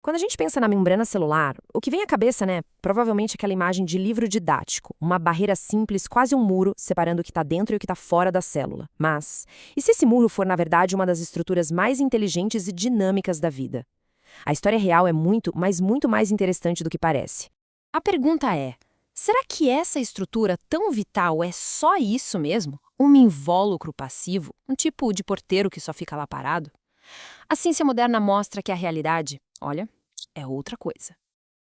Quando a gente pensa na membrana celular, o que vem à cabeça, né? Provavelmente aquela imagem de livro didático, uma barreira simples, quase um muro, separando o que está dentro e o que está fora da célula. Mas, e se esse muro for, na verdade, uma das estruturas mais inteligentes e dinâmicas da vida? A história real é muito, mas muito mais interessante do que parece. A pergunta é: será que essa estrutura tão vital é só isso mesmo? Um invólucro passivo? Um tipo de porteiro que só fica lá parado? A ciência moderna mostra que a realidade, olha, é outra coisa.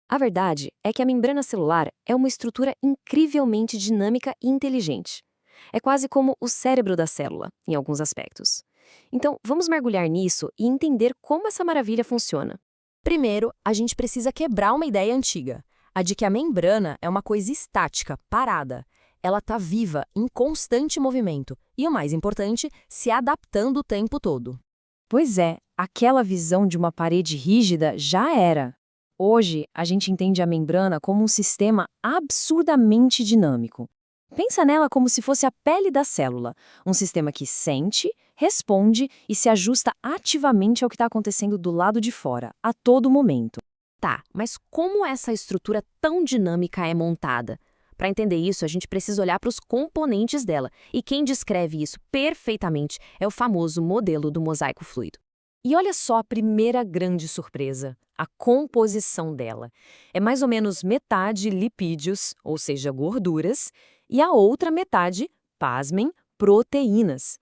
A verdade é que a membrana celular é uma estrutura incrivelmente dinâmica e inteligente. É quase como o cérebro da célula, em alguns aspectos. Então, vamos mergulhar nisso e entender como essa maravilha funciona. Primeiro, a gente precisa quebrar uma ideia antiga, a de que a membrana é uma coisa estática, parada. Ela está viva, em constante movimento e, o mais importante, se adaptando o tempo todo. Pois é, aquela visão de uma parede rígida já era. Hoje, a gente entende a membrana como um sistema absurdamente dinâmico. Pensa nela como se fosse a pele da célula, um sistema que sente, responde e se ajusta ativamente ao que está acontecendo do lado de fora, a todo momento. Tá, mas como essa estrutura tão dinâmica é montada? Para entender isso, a gente precisa olhar para os componentes dela, e quem descreve isso perfeitamente é o famoso modelo do mosaico fluido. E olha só a primeira grande surpresa, a composição dela. É mais ou menos metade lipídios, ou seja, gorduras, e a outra metade, pasmem, proteínas.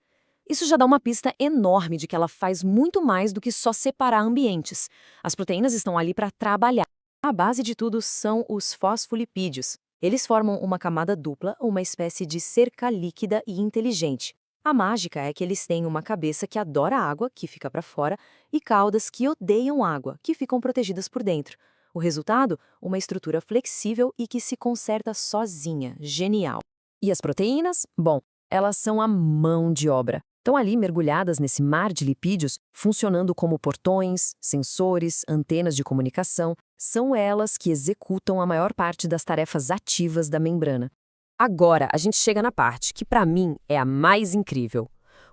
Isso já dá uma pista enorme de que ela faz muito mais do que só separar ambientes. As proteínas estão ali para trabalhar. A base de tudo são os fosfolipídios. Eles formam uma camada dupla, uma espécie de cerca líquida e inteligente. A mágica é que eles têm uma cabeça que adora água, que fica para fora, e caudas que odeiam água, que ficam protegidas por dentro. O resultado? Uma estrutura flexível e que se conserta sozinha. Genial. E as proteínas? Bom, elas são a mão de obra. Estão ali mergulhadas nesse mar de lipídios, funcionando como portões, sensores, antenas de comunicação. São elas que executam a maior parte das tarefas ativas da membrana. Agora, a gente chega na parte que, para mim, é a mais incrível.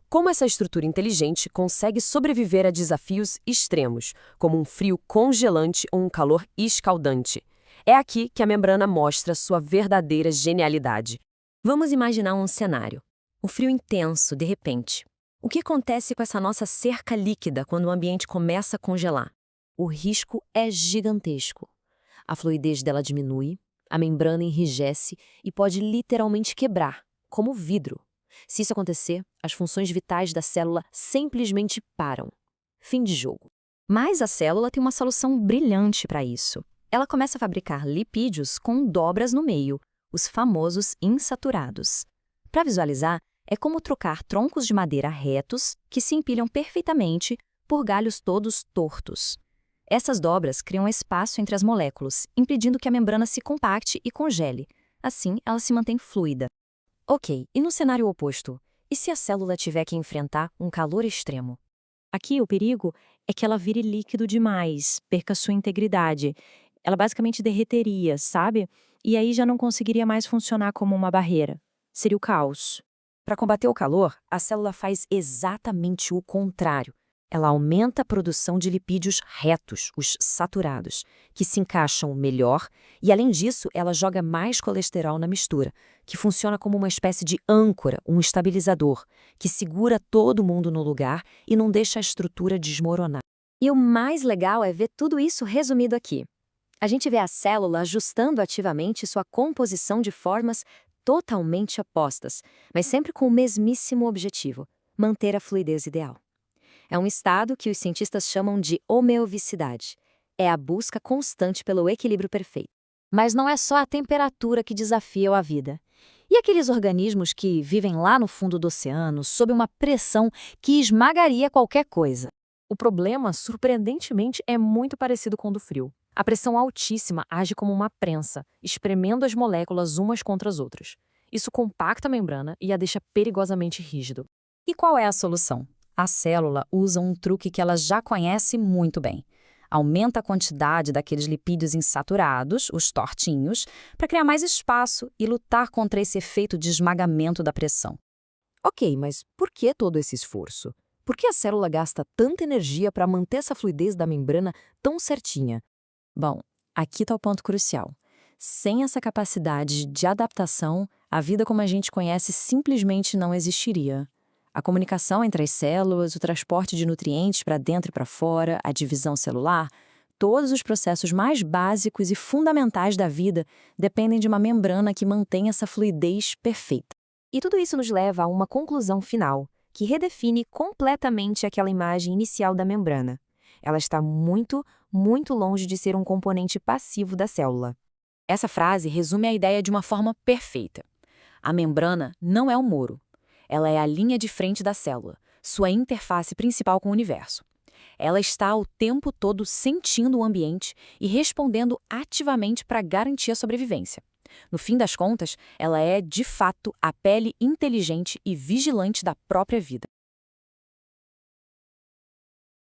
Como essa estrutura inteligente consegue sobreviver a desafios extremos, como um frio congelante ou um calor escaldante. É aqui que a membrana mostra sua verdadeira genialidade. Vamos imaginar um cenário. Um frio intenso, de repente. O que acontece com essa nossa cerca líquida quando o ambiente começa a congelar? O risco é gigantesco. A fluidez dela diminui, a membrana enrijece e pode literalmente quebrar, como vidro. Se isso acontecer, as funções vitais da célula simplesmente param. Fim de jogo. Mas a célula tem uma solução brilhante para isso. Ela começa a fabricar lipídios com dobras no meio, os famosos insaturados. Para visualizar, é como trocar troncos de madeira retos que se empilham perfeitamente por galhos todos tortos. Essas dobras criam espaço entre as moléculas, impedindo que a membrana se compacte e congele. Assim, ela se mantém fluida. Ok, e no cenário oposto? E se a célula tiver que enfrentar um calor extremo? Aqui o perigo é que ela vire líquido demais, perca sua integridade. Ela basicamente derreteria, sabe? E aí já não conseguiria mais funcionar como uma barreira. Seria o caos. Para combater o calor, a célula faz exatamente o contrário. Ela aumenta a produção de lipídios retos, os saturados, que se encaixam melhor e, além disso, ela joga mais colesterol na mistura, que funciona como uma espécie de âncora, um estabilizador, que segura todo mundo no lugar e não deixa a estrutura desmoronar. E o mais legal é ver tudo isso resumido aqui. A gente vê a célula ajustando ativamente sua composição de formas totalmente opostas, mas sempre com o mesmíssimo objetivo: manter a fluidez ideal. É um estado que os cientistas chamam de homeovicidade. É a busca constante pelo equilíbrio perfeito. Mas não é só a temperatura que desafia a vida. E aqueles organismos que vivem lá no fundo do oceano, sob uma pressão que esmagaria qualquer coisa? O problema, surpreendentemente, é muito parecido com o do frio. A pressão altíssima age como uma prensa, espremendo as moléculas umas contra as outras. Isso compacta a membrana e a deixa perigosamente rígido. E qual é a solução? A célula usa um truque que ela já conhece muito bem. Aumenta a quantidade daqueles lipídios insaturados, os tortinhos, para criar mais espaço e lutar contra esse efeito de esmagamento da pressão. Ok, mas por que todo esse esforço? Por que a célula gasta tanta energia para manter essa fluidez da membrana tão certinha? Bom, aqui está o ponto crucial. Sem essa capacidade de adaptação, a vida como a gente conhece simplesmente não existiria. A comunicação entre as células, o transporte de nutrientes para dentro e para fora, a divisão celular, todos os processos mais básicos e fundamentais da vida dependem de uma membrana que mantém essa fluidez perfeita. E tudo isso nos leva a uma conclusão final, que redefine completamente aquela imagem inicial da membrana. Ela está muito, muito longe de ser um componente passivo da célula. Essa frase resume a ideia de uma forma perfeita. A membrana não é um muro. Ela é a linha de frente da célula, sua interface principal com o universo. Ela está o tempo todo sentindo o ambiente e respondendo ativamente para garantir a sobrevivência. No fim das contas, ela é, de fato, a pele inteligente e vigilante da própria vida.